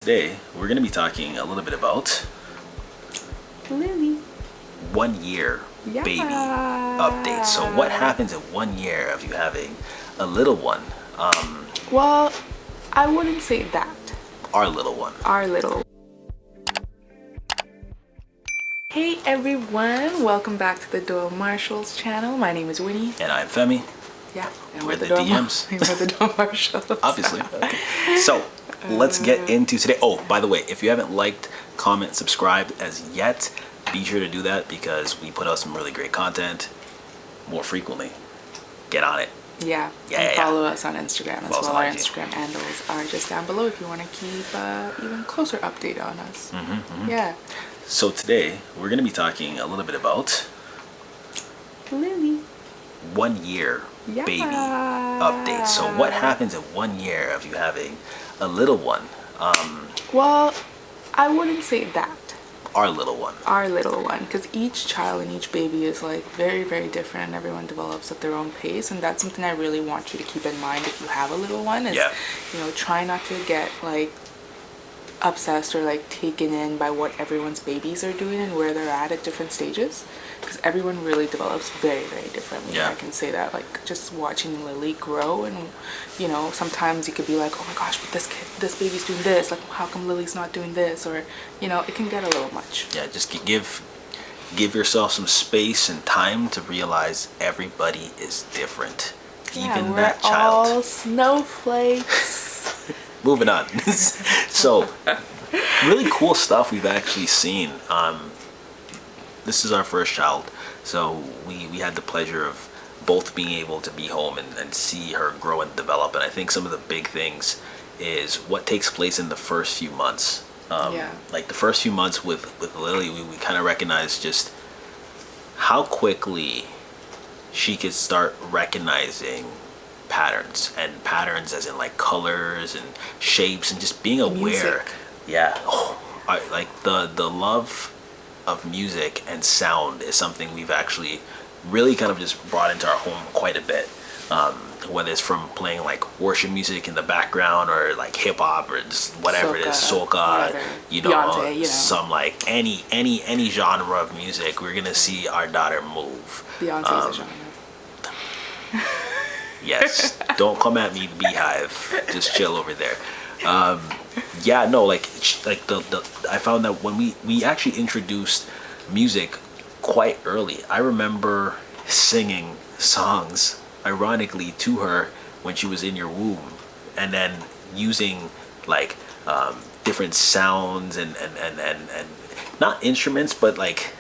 today we're going to be talking a little bit about Lily. 1 year Yeah. baby update. So what happens in 1 year of you having a little one? Well, I wouldn't say that. Our little one. Our little. Hey everyone, welcome back to the Doyle-Marshalls channel. My name is Winnie. And I'm Femi. Yeah, and We're the DMs. We're the Doyle-Marshalls. Obviously. Okay. So let's get into today. Oh, by the way, if you haven't liked, comment, subscribed as yet, be sure to do that because we put out some really great content more frequently. Get on it. Yeah, Yeah, and yeah. follow us on Instagram as Follow us well. on Our IG. Instagram handles are just down below if you want to keep even closer update on us. Yeah. So today we're going to be talking a little bit about Lily. 1 year Yeah. baby update. So what happens in 1 year of you having a little one? Well, I wouldn't say that. Our little one. Our little one, because each child and each baby is like very, very different, and everyone develops at their own pace, and that's something I really want you to keep in mind if you have a little one. Is Yeah. try not to get like obsessed or like taken in by what everyone's babies are doing and where they're at different stages, because everyone really develops very, very differently. Yeah. I can say that, like, just watching Lily grow, and sometimes you could be like, oh my gosh, but this baby's doing this, like, how come Lily's not doing this? Or it can get a little much. Yeah, just give yourself some space and time to realize everybody is different. Even we're that child. all snowflakes. Moving on. So, really cool stuff we've actually seen. This is our first child, so we had the pleasure of both being able to be home and see her grow and develop. And I think some of the big things is what takes place in the first few months. Like the first few months with Lily, we kind of recognized just how quickly she could start recognizing patterns as in like colors and shapes and just being aware. Music. Yeah. Like the love of music and sound is something we've actually really kind of just brought into our home quite a bit. Whether it's from playing like worship music in the background or like hip hop or just whatever it is, soca, whatever. Beyonce, some like any genre of music, we're gonna see our daughter move. Beyonce's a genre. Yes, don't come at me, Beehive. Just chill over there. I found that when we actually introduced music quite early. I remember singing songs, ironically, to her when she was in your womb, and then using like different sounds and not instruments, but like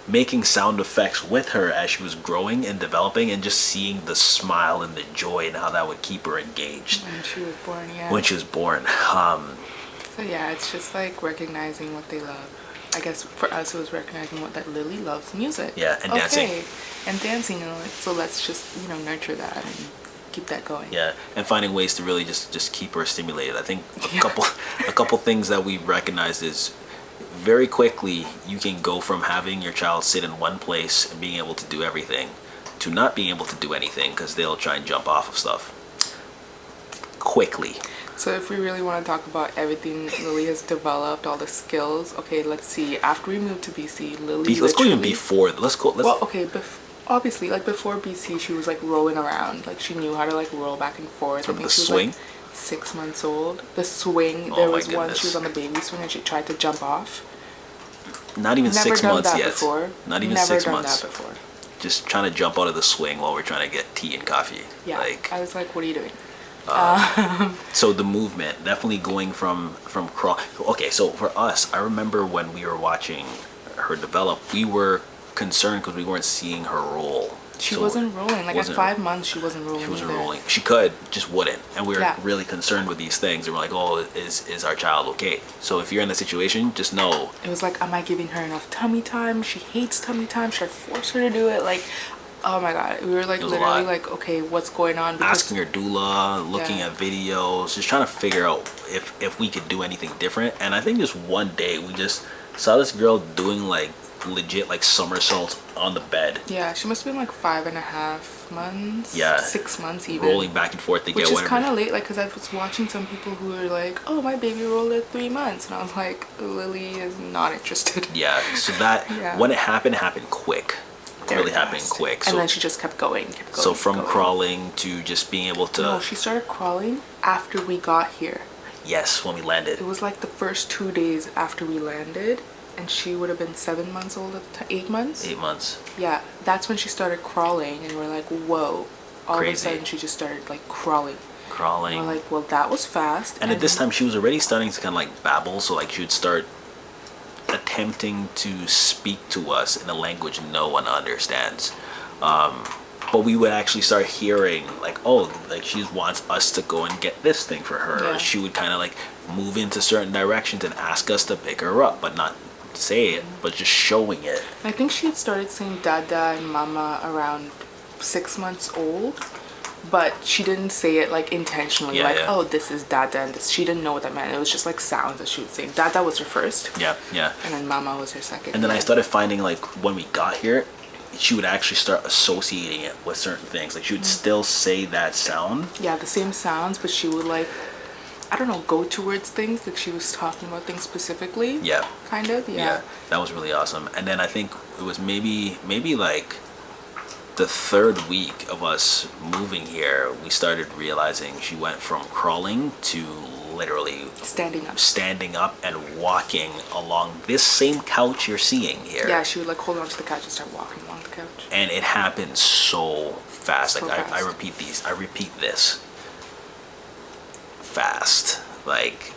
making sound effects with her as she was growing and developing, and just seeing the smile and the joy and how that would keep her engaged When she was born, yeah. when she was born. So yeah, it's just like recognizing what they love. I guess for us it was recognizing that Lily loves music. Yeah, and dancing. And dancing, so let's just nurture that and keep that going. Yeah, and finding ways to really just keep her stimulated. I think a couple things that we recognized is very quickly you can go from having your child sit in one place and being able to do everything to not being able to do anything because they'll try and jump off of stuff quickly. So if we really want to talk about everything Lily has developed, all the skills, okay, let's see. After we moved to BC, Lily Let's go even before. Obviously, like before BC, she was like rolling around. Like she knew how to like roll back and forth. From I think the she was swing? like 6 months old. The swing, Oh there my was one, goodness. she was on the baby swing and she tried to jump off. Not even Never 6 done months that yet. before. Not even Never 6 done months. that before. Just trying to jump out of the swing while we're trying to get tea and coffee. Yeah, Like, I was like, what are you doing? so the movement, definitely going from crawl. Okay, so for us, I remember when we were watching her develop, we were concerned because we weren't seeing her roll. She wasn't rolling. Like at 5 months, she wasn't rolling. She wasn't either. rolling. She could, just wouldn't. And we were Yeah. really concerned with these things. And we're like, oh, is our child okay? So if you're in that situation, just know. It was like, am I giving her enough tummy time? She hates tummy time. Should I force her to do it? Like, Oh my god, we were like It was a literally lot. like, okay, what's going on? Asking her doula, looking Yeah. at videos, just trying to figure out if we could do anything different. And I think just one day we just saw this girl doing like legit like somersaults on the bed, Yeah, she must have been like 5.5 months. Yeah. 6 months even. rolling back and forth to Which get is whatever. kind of late, like, because I was watching some people who were like, oh, my baby rolled at 3 months. And I was like, Lily is not interested. Yeah, so that Yeah. when it happened quick. Very Really happened fast. quick. And So then she just kept going, kept going. so kept from going. crawling to just being able to No, she started crawling after we got here. yes, when we landed. It was like the first 2 days after we landed. And she would have been 7 months old at the time, 8 months. 8 months. Yeah, that's when she started crawling. And we're like, whoa. All Crazy. of a sudden, she just started like crawling. Crawling. And we're like, well, that was fast. And at this time, she was already starting to kind of like babble. So like she would start attempting to speak to us in a language no one understands. But we would actually start hearing like, oh, like she wants us to go and get this thing for her. Yeah. Or she would kind of like move into certain directions and ask us to pick her up, but not say it, but just showing it. I think she had started saying dada and mama around 6 months old, but she didn't say it like intentionally, Yeah, like, yeah. oh, this is dada, and this. She didn't know what that meant. It was just like sounds that she would say. Dada was her first, Yeah, yeah. and then mama was her second. And then I Yeah. started finding like when we got here, she would actually start associating it with certain things. Like she would still say that sound. Yeah, the same sounds, but she would like, I don't know, go towards things. Like she was talking about things specifically. Yeah. Kind of. Yeah. Yeah. That was really awesome. And then I think it was maybe like the third week of us moving here, we started realizing she went from crawling to literally Standing up. and walking along this same couch you're seeing here. Yeah, she would like hold on to the couch and start walking along the couch. And it happened so fast. So like I fast. repeat this fast. Like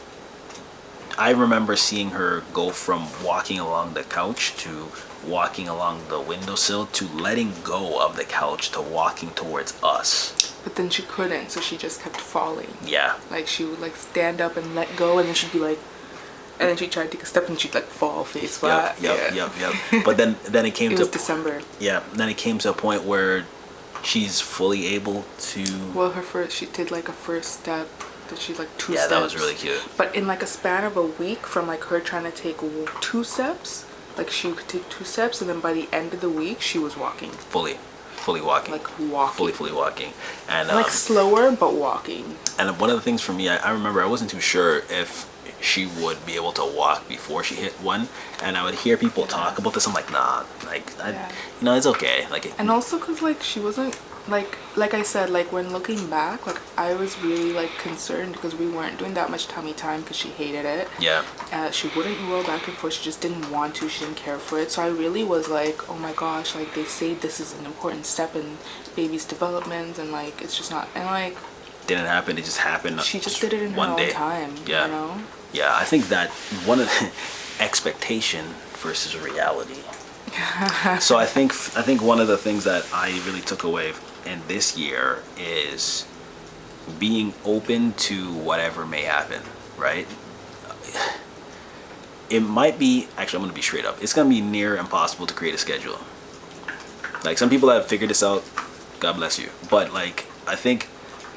I remember seeing her go from walking along the couch to walking along the windowsill to letting go of the couch to walking towards us. But then she couldn't, so she just kept falling. Yeah. Like she would like stand up and let go, and then she'd be like, and then she'd try to take a step and she'd like fall face flat. Yep. But then it came It to was December. yeah. Then it came to a point where she's fully able to. Well, she did like a first step. Did she like two Yeah, steps? that was really cute. But in like a span of a week, from like her trying to take 2 steps, like she could take 2 steps, and then by the end of the week, she was walking. Fully walking. Like walking. Fully walking. And Like slower, but walking. And one of the things for me, I remember I wasn't too sure if she would be able to walk before she hit 1, and I would hear people talk about this. I'm like, nah, like, Yeah. it's okay. Like, And also because like she wasn't like I said, like when looking back, like I was really like concerned because we weren't doing that much tummy time because she hated it. yeah, She wouldn't roll back and forth. She just didn't want to. She didn't care for it. So I really was like, oh my gosh, like they say this is an important step in baby's development, and like it's just not. And like didn't happen. It just happened. she just did it in her one own day. time. Yeah. You know. Yeah, I think that one of the expectation versus reality. So I think one of the things that I really took away in this year is being open to whatever may happen, right? It might be, actually I'm going to be straight up, it's going to be near impossible to create a schedule. Like some people have figured this out, God bless you. But like I think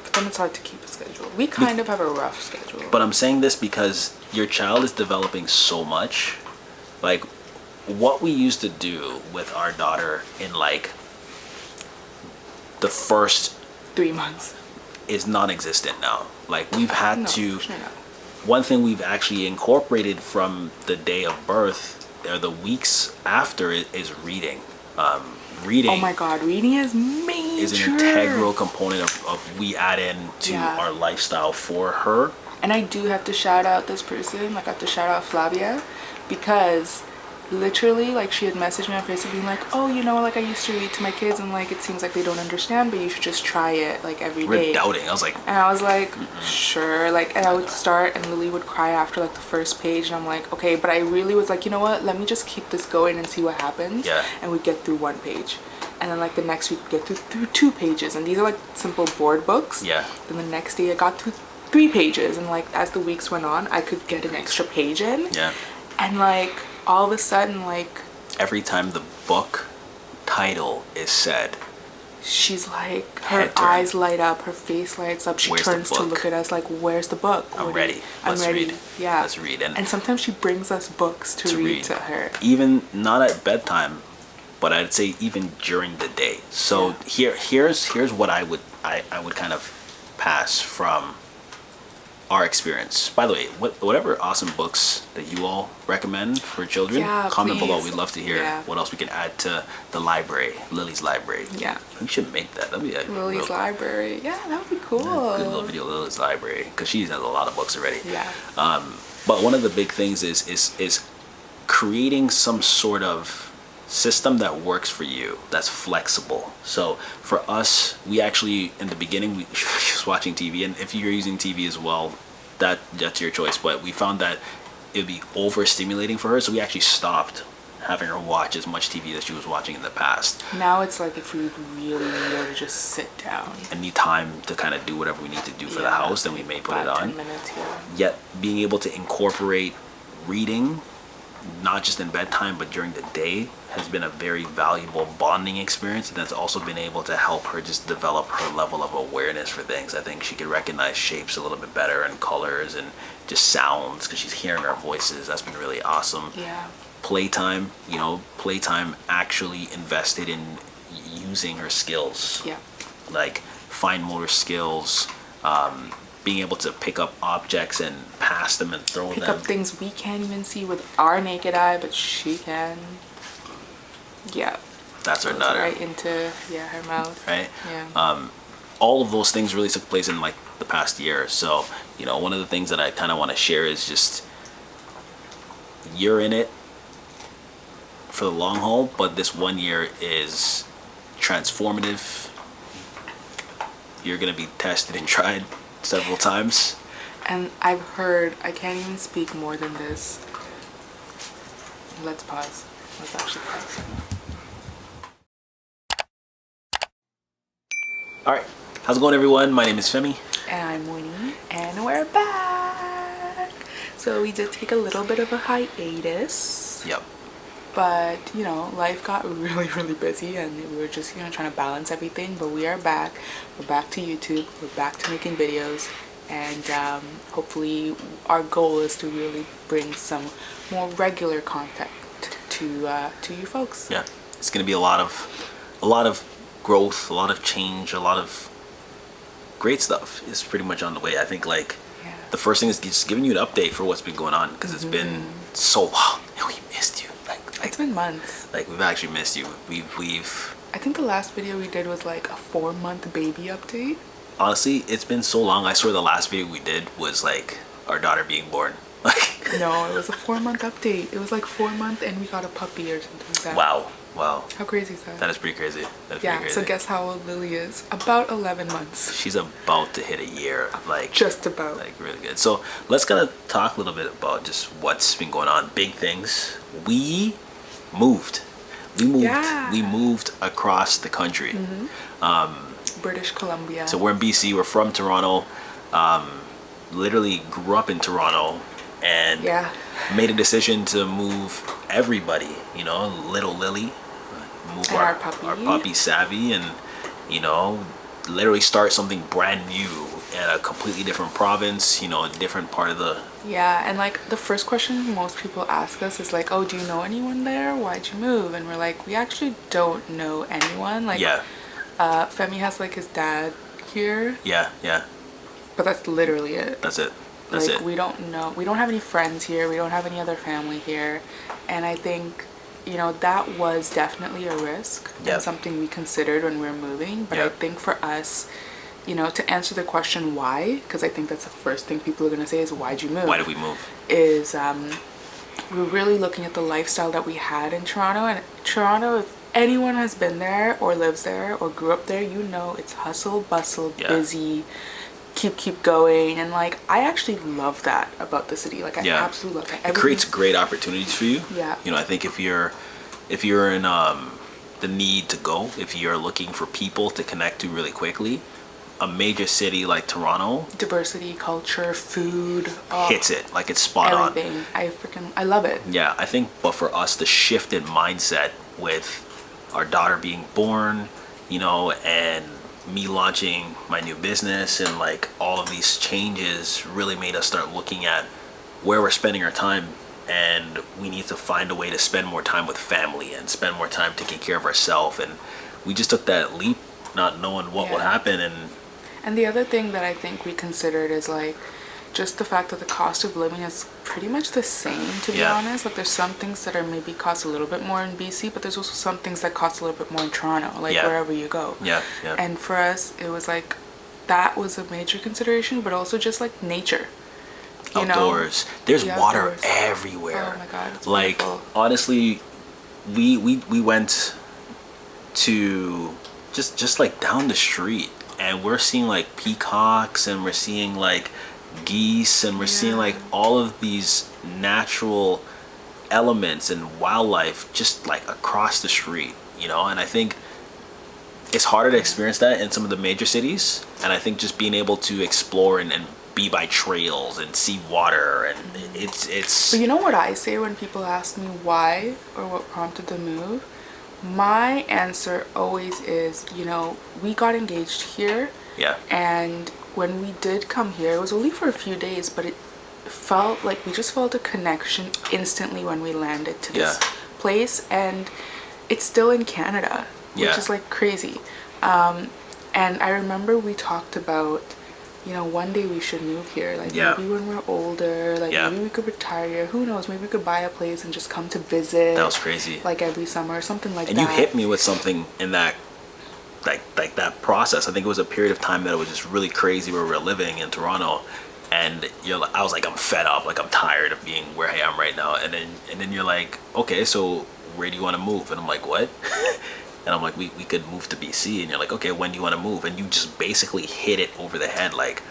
But then it's hard to keep a schedule. We kind of have a rough schedule. But I'm saying this because your child is developing so much. Like, what we used to do with our daughter in, like, the first 3 months. is non-existent now. Like, we've had No, to... sure not. One thing we've actually incorporated from the day of birth, or the weeks after it, is reading. Reading... Oh my god, reading is major. is an integral component of we add in to Yeah. our lifestyle for her. And I do have to shout out this person. Like, I have to shout out Flavia, because literally, like, she had messaged me on Facebook being like, oh, you know, like, I used to read to my kids and like it seems like they don't understand, but you should just try it like every day. We're doubting. I was like, And I was like, sure. Like, and I would start, and Lily would cry after like the first page, and I'm like, okay. But I really was like, you know what? Let me just keep this going and see what happens. Yeah. And we'd get through 1 page, and then like the next week we'd get through 2 pages, and these are like simple board books. yeah. Then the next day I got through 3 pages, and like as the weeks went on, I could get an extra page in. Yeah. And like all of a sudden, like Every time the book title is said, she's like, her Head turn. eyes light up, her face lights up. She Where's the turns to book? look at us like, where's the book? I'm ready. I'm Let's ready. read. Yeah. Let's read. And sometimes she brings us books to read to her. Even not at bedtime, but I'd say even during the day. So here's what I would kind of pass from our experience. By the way, whatever awesome books that you all recommend for children, comment below. We'd love to hear what else we can add to the library, Lily's library. Yeah. We should make that. That'd be a Lily's library. Yeah, that would be cool. Good little video, Lily's library, because she has a lot of books already. Yeah. But one of the big things is creating some sort of system that works for you, that's flexible. So for us, we actually, in the beginning, we was watching TV, and if you're using TV as well, that's your choice, but we found that it'd be overstimulating for her, so we actually stopped having her watch as much TV as she was watching in the past. Now it's like if we really need her to just sit down and need time to kind of do whatever we need to do for the house, then we may put it on. 10 minutes, Yet being able to incorporate reading, not just in bedtime but during the day, has been a very valuable bonding experience, and that's also been able to help her just develop her level of awareness for things. I think she could recognize shapes a little bit better, and colors, and just sounds, because she's hearing our voices. That's been really awesome. Yeah. Playtime actually invested in using her skills. Yeah. Like fine motor skills, being able to pick up objects and pass them and throw them. Pick up things we can't even see with our naked eye, but she can. Yeah. That's her nutter. Right into her mouth. Right. Yeah. All of those things really took place in like the past year. So one of the things that I kind of want to share is just, you're in it for the long haul, but this 1 year is transformative. You're gonna be tested and tried several times. And I've heard, I can't even speak more than this. Let's pause. Let's actually pause. All right, how's it going, everyone? My name is Femi. And I'm Winnie, and we're back. So we did take a little bit of a hiatus. Yep. But, life got really, really busy, and we were just, trying to balance everything. But we are back. We're back to YouTube. We're back to making videos. And hopefully our goal is to really bring some more regular content to you folks. Yeah, it's gonna be a lot of growth, a lot of change, a lot of great stuff is pretty much on the way. I think the first thing is just giving you an update for what's been going on, because it's been so long and we missed you. It's been months. We've actually missed you. We've I think the last video we did was like a 4-month baby update. Honestly, it's been so long. I swear the last video we did was like our daughter being born. No, it was a 4-month update. It was like 4 months and we got a puppy or something like that. Wow. How crazy is that? That is pretty crazy. So guess how old Lily is? About 11 months. She's about to hit a year. Just about. Really good. So let's kind of talk a little bit about just what's been going on. Big things. We moved. We moved across the country. British Columbia. So we're in BC. We're from Toronto. Literally grew up in Toronto, and made a decision to move everybody. Little Lily, move and our puppy Savvy, and literally start something brand new in a completely different province. A different part of the. Yeah, and the first question most people ask us is like, oh, do you know anyone there? Why'd you move? And we're like, we actually don't know anyone. Femi has his dad here. Yeah. But that's literally it. That's it. We don't know. We don't have any friends here. We don't have any other family here. And I think, that was definitely a risk and something we considered when we were moving. But I think for us, to answer the question why, because I think that's the first thing people are going to say is, why'd you move? Why did we move? Is we're really looking at the lifestyle that we had in Toronto. And Toronto, if anyone has been there or lives there or grew up there, it's hustle, bustle, busy, keep going. And I actually love that about the city. I absolutely love that. It creates great opportunities for you. Yeah. I think if you're in the need to go, if you're looking for people to connect to really quickly, a major city like Toronto, diversity, culture, food, hits it. It's spot everything. I love it. Yeah, I think, but for us, the shift in mindset with our daughter being born, you know, and me launching my new business and like all of these changes really made us start looking at where we're spending our time, and we need to find a way to spend more time with family and spend more time taking care of ourselves. And we just took that leap not knowing what would happen. And the other thing that I think we considered is like just the fact that the cost of living is pretty much the same, to be honest. Like there's some things that are maybe cost a little bit more in BC, but there's also some things that cost a little bit more in Toronto, like wherever you go. And for us, it was like that was a major consideration, but also just like nature. Outdoors. There's water everywhere. Oh my God, it's like beautiful. Honestly, we went to just like down the street, and we're seeing like peacocks, and we're seeing like geese, and we're seeing like all of these natural elements and wildlife just like across the street, you know. And I think it's harder to experience that in some of the major cities, and I think just being able to explore and be by trails and see water, and it's But you know what I say when people ask me why or what prompted the move? My answer always is, you know, we got engaged here. And when we did come here, it was only for a few days, but it felt like we just felt a connection instantly when we landed to this place. And it's still in Canada, which is like crazy. And I remember we talked about, you know, one day we should move here, like maybe when we're older, like maybe we could retire here, who knows, maybe we could buy a place and just come to visit. That was crazy. Like every summer or something like that. And you hit me with something in that, like that process. I think it was a period of time that it was just really crazy where we were living in Toronto, and I was like, I'm fed up, like I'm tired of being where I am right now. And then you're like, okay, so where do you want to move? And I'm like, what? And I'm like, we could move to BC. And you're like, okay, when do you want to move? And you just basically hit it over the head. Like,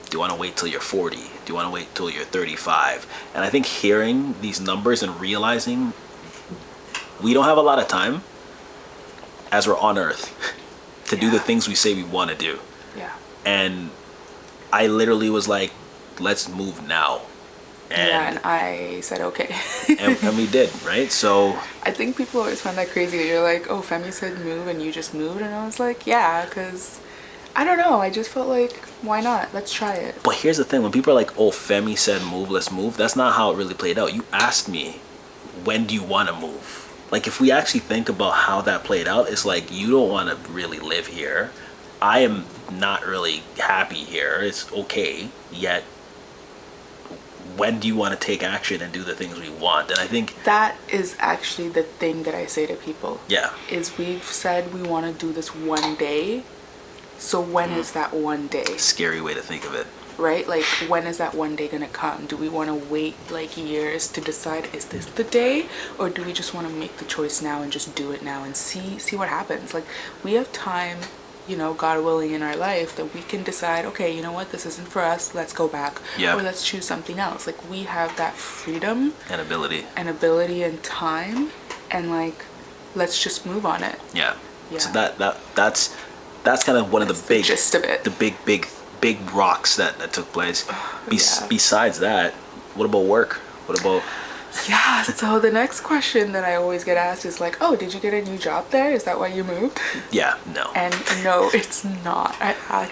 do you want to wait till you're 40? Do you want to wait till you're 35? And I think hearing these numbers and realizing we don't have a lot of time as we're on Earth to do the things we say we want to do. And I literally was like, let's move now. And I said okay. and we did, right? So I think people always find that crazy. You're like, oh, Femi said move and you just moved. And I was like, yeah, because I don't know, I just felt like, why not? Let's try it. But here's the thing, when people are like, oh, Femi said move, let's move, that's not how it really played out. You asked me, when do you want to move? Like, if we actually think about how that played out, it's like, you don't want to really live here. I am not really happy here. It's okay. Yet, when do you want to take action and do the things we want? And I think that is actually the thing that I say to people. Is we've said we want to do this one day. So when is that one day? Scary way to think of it. Right? Like, when is that one day gonna come? Do we want to wait like years to decide, is this the day? Or do we just want to make the choice now and just do it now and see what happens? Like, we have time, you know, God willing, in our life that we can decide, okay, you know what, this isn't for us, let's go back. Or let's choose something else. Like, we have that freedom and ability and time, and like, let's just move on it. So that's kind of one of the big gist of it. The big rocks that took place. Besides that, what about work? What about so the next question that I always get asked is like, oh, did you get a new job there? Is that why you moved? No. And no, it's not. I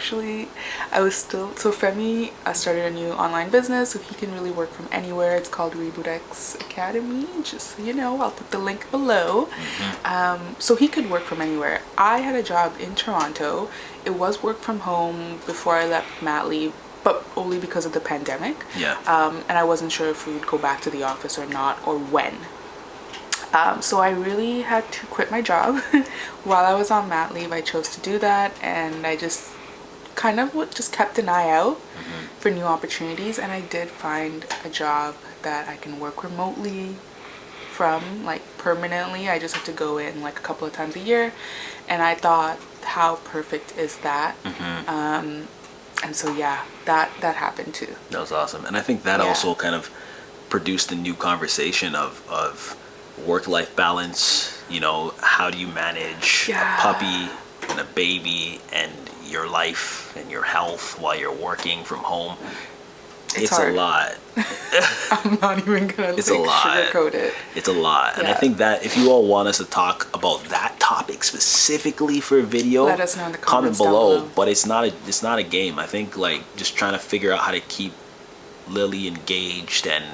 was still, so Femi started a new online business, so he can really work from anywhere. It's called Reboot X Academy, just so you know, I'll put the link below. So he could work from anywhere. I had a job in Toronto. It was work from home before I left mat leave, but only because of the pandemic. And I wasn't sure if we would go back to the office or not, or when. So I really had to quit my job. While I was on mat leave, I chose to do that, and I just kind of just kept an eye out for new opportunities, and I did find a job that I can work remotely from, like permanently. I just have to go in like a couple of times a year, and I thought, how perfect is that? And so that happened too. That was awesome. And I think that also kind of produced a new conversation of work-life balance. You know, how do you manage a puppy and a baby and your life and your health while you're working from home? It's a lot. I'm not even gonna sugarcoat it. It's a lot. And I think that if you all want us to talk about that topic specifically for a video, let us know in the comment comments down below. But it's not a game. I think like just trying to figure out how to keep Lily engaged and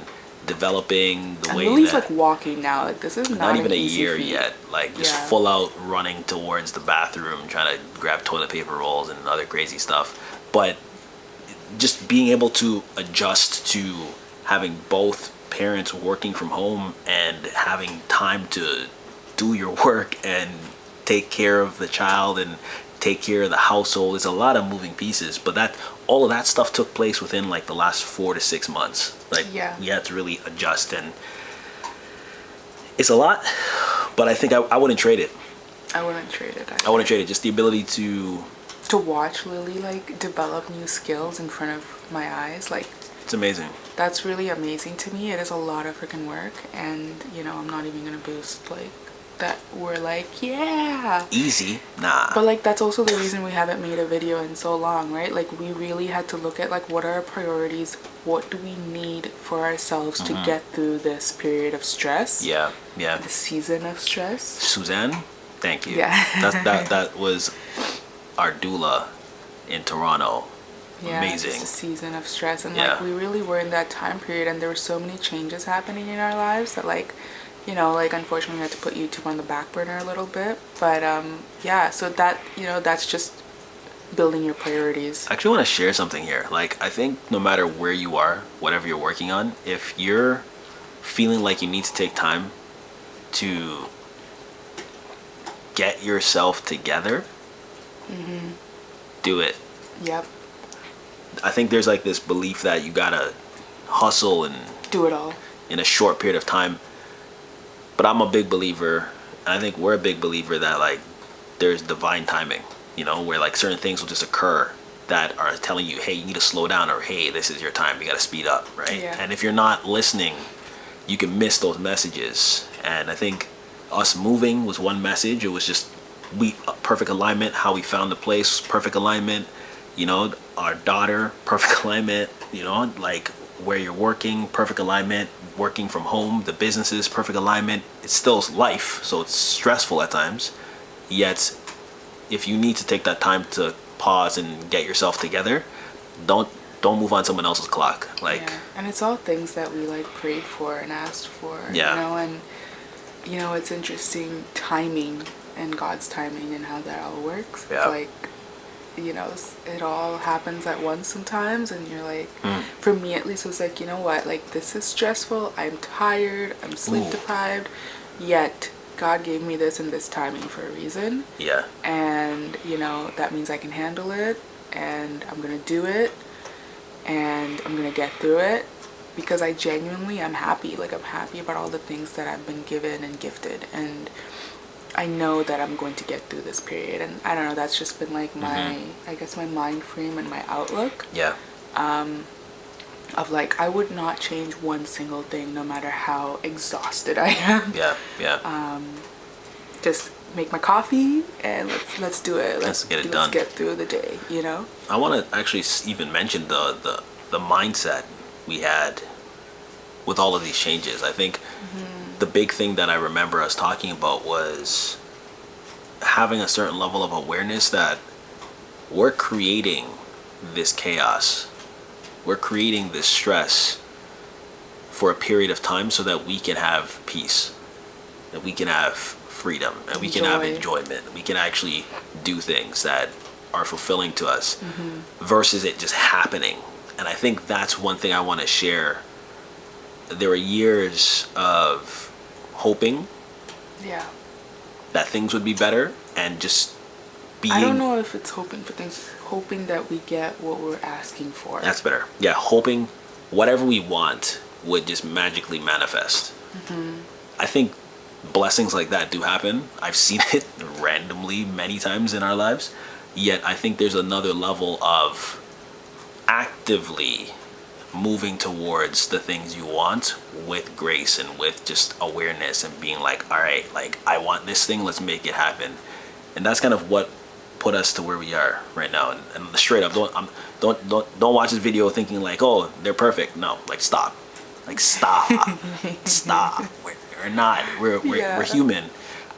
developing the And way Lily's that like walking now. Like this is not even an a easy year feat. yet. Like just Yeah. full out running towards the bathroom, trying to grab toilet paper rolls and other crazy stuff. But just being able to adjust to having both parents working from home and having time to do your work and take care of the child and take care of the household. There's a lot of moving pieces, but that all of that stuff took place within like the last 4 to 6 months. Like Yeah. we had to really adjust, and it's a lot, but I think I wouldn't trade it. I wouldn't trade it. I wouldn't trade it. Just the ability to watch Lily like develop new skills in front of my eyes, like it's amazing. that's really amazing to me. It is a lot of freaking work, and you know I'm not even gonna boost like that. We're like yeah, Easy, nah. but like that's also the reason we haven't made a video in so long, right? Like we really had to look at like what are our priorities, what do we need for ourselves to get through this period of stress, Yeah, yeah. the season of stress. Suzanne, thank you. Yeah. that was our doula in Toronto. Yeah, Amazing. just a season of stress, and Yeah. like we really were in that time period, and there were so many changes happening in our lives that like, you know, like unfortunately we had to put YouTube on the back burner a little bit, but yeah, so that, you know, that's just building your priorities. I actually want to share something here. Like I think no matter where you are, whatever you're working on, if you're feeling like you need to take time to get yourself together, do it. Yep, I think there's like this belief that you gotta hustle and do it all. in a short period of time. But I'm a big believer, and I think we're a big believer that like there's divine timing, you know, where like certain things will just occur that are telling you, hey, you need to slow down, or hey, this is your time, you gotta speed up, right? Yeah. And if you're not listening, you can miss those messages. And I think us moving was one message. It was just perfect alignment, how we found the place, perfect alignment, you know, our daughter, perfect alignment, you know, like where you're working, perfect alignment, working from home, the businesses, perfect alignment. It's still life, so it's stressful at times. Yet, if you need to take that time to pause and get yourself together, don't move on someone else's clock. Like, Yeah. And it's all things that we like prayed for and asked for, Yeah. you know, and you know, it's interesting timing and God's timing and how that all works. Yeah. It's like, you know, it all happens at once sometimes, and you're like, for me at least, it was like, you know what, like this is stressful, I'm tired, I'm sleep Ooh. deprived, yet God gave me this in this timing for a reason, yeah, and you know, that means I can handle it, and I'm gonna do it, and I'm gonna get through it, because I genuinely am happy. Like I'm happy about all the things that I've been given and gifted, and I know that I'm going to get through this period. And I don't know, that's just been like my, I guess my mind frame and my outlook yeah, of like, I would not change one single thing no matter how exhausted I am. yeah, yeah. Just make my coffee and let's do it. Let's get it let's done. get through the day, you know? I want to actually even mention the mindset we had with all of these changes. I think the big thing that I remember us talking about was having a certain level of awareness that we're creating this chaos. We're creating this stress for a period of time so that we can have peace, that we can have freedom, and we can have enjoyment. We can actually do things that are fulfilling to us versus it just happening. And I think that's one thing I want to share. There were years of hoping Yeah. that things would be better and just being. I don't know if it's hoping for things, hoping that we get what we're asking for. That's better. Yeah, hoping whatever we want would just magically manifest. I think blessings like that do happen. I've seen it randomly many times in our lives. Yet I think there's another level of actively moving towards the things you want with grace and with just awareness and being like, all right, like I want this thing, let's make it happen. And that's kind of what put us to where we are right now. And straight up, don't watch this video thinking like, oh, they're perfect. No, like stop, stop. We're not. We're Yeah. human.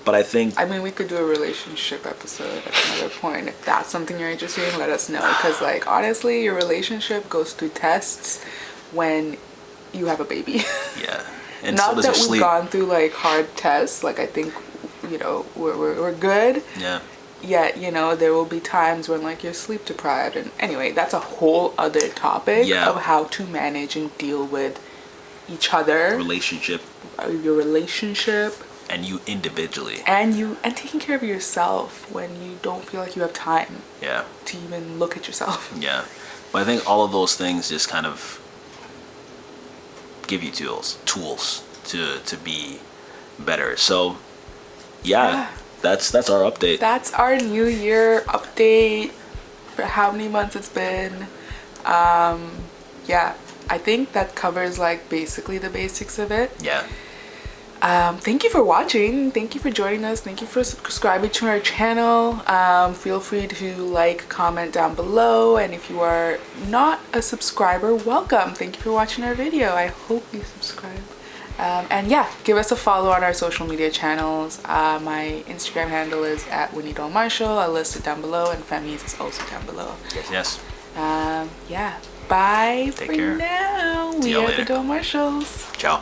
But I think I mean, we could do a relationship episode at another point. If that's something you're interested in, let us know. Because, like, honestly, your relationship goes through tests when you have a baby. yeah, and Not so does that your we've sleep. gone through, like, hard tests. Like, I think, you know, we're good. Yeah, Yet, you know, there will be times when, like, you're sleep deprived. And anyway, that's a whole other topic Yeah. of how to manage and deal with each other, relationship, your relationship, and you individually. and taking care of yourself when you don't feel like you have time Yeah, to even look at yourself. yeah. But I think all of those things just kind of give you tools to be better. So, yeah. That's our update. That's our new year update for how many months it's been. Yeah, I think that covers like basically the basics of it. Yeah. Thank you for watching. Thank you for joining us. Thank you for subscribing to our channel. Feel free to like, comment down below. And if you are not a subscriber, welcome. Thank you for watching our video. I hope you subscribe. And yeah, give us a follow on our social media channels. My Instagram handle is at doyle-marshall. I'll list it down below, and Femi's is also down below. Yes. Yeah, bye Take for care. now. See We y'all are the later. Doyle-Marshalls. Ciao.